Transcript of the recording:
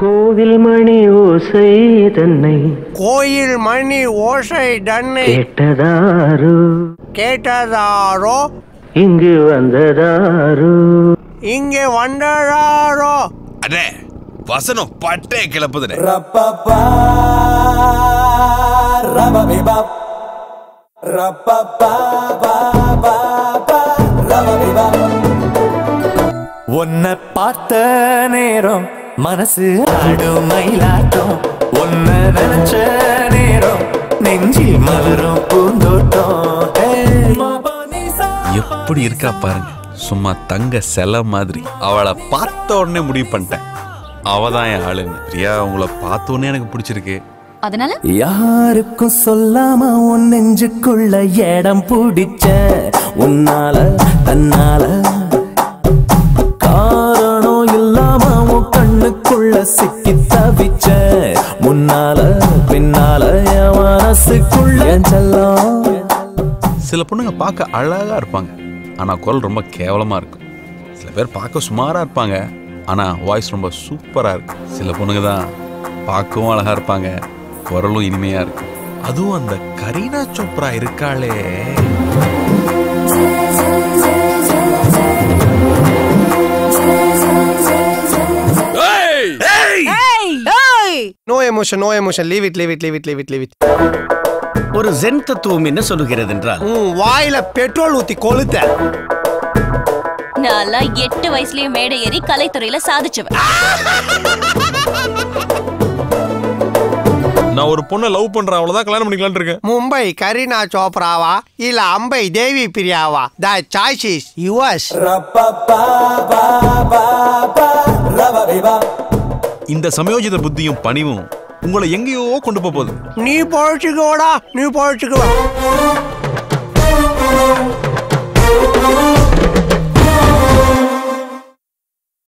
கோவில் மணி ஓசை தன்னை கோயில் மணி ஓசை தன்னை கேட்டதாரோ இங்கு வந்ததாரோ அடே வசனம் பட்டே கிளப்புதுனே. உன்னை பார்த்த நேரம் மனசு ஆடும் மயிலாட்டம், உன்னை நினைச்ச நேரம் நெஞ்சில் மலரும் பூந்தோட்டம். எப்படி இருக்கா பாருங்க, சும்மா தங்க செல மாதிரி. அவளை பார்த்த உடனே முடிவு பண்ணிட்டேன், அவதான் என் ஆளுன்னு. பிரியா, உங்களை பார்த்த உடனே எனக்கு பிடிச்சிருக்கு. அதனால யாருக்கும் சொல்லாம உன் நெஞ்சுக்குள்ள இடம் பிடிச்ச உன்னால தன்னால, காரணம் இல்லாம உன் கண்ணுக்குள்ள சிக்கி தவிச்ச முன்னால பின்னால என் மனசுக்குள்ள செல்லம். சில பொண்ணுங்க பார்க்க அழகா இருப்பாங்க, ஆனா குரல் ரொம்ப கேவலமா இருக்கும். சில பேர் பார்க்க சுமாரா இருப்பாங்க, ஆனா வாய்ஸ் ரொம்ப சூப்பரா இருக்கு. சில பொண்ணுங்க தான் பார்க்கவும் அழகா இருப்பாங்க, குரலும் இனிமையா இருக்கு. அதுவும் அந்த கரீனா சோப்ரா இருக்காளே, No emotion, no emotion. Leave it. ஒரு ஜென் தத்துவம் என்ன சொல்லுகிறது என்றால், வாயில பெட்ரோல் ஊத்தி கொளுத்த. நான் 8 வயசுலயே மேடை ஏறி கலைத்துறையில சாதிச்சவன். நான் ஒரு பொண்ணை லவ் பண்றேன், அவ்வளவுதான் கல்யாணம் பண்ணிக்கலாம்னு இருக்கேன். மும்பை கரீனா சோப்ராவா இல்ல அம்பை தேவி பிரியாவா? The choice is yours. இந்த சமயோஜித புத்தியும் பணிவும் உங்களை எங்கேயோ கொண்டு போகுது. நீ பொழைச்சுக்கோடா, நீ பொழைச்சுக்கோ.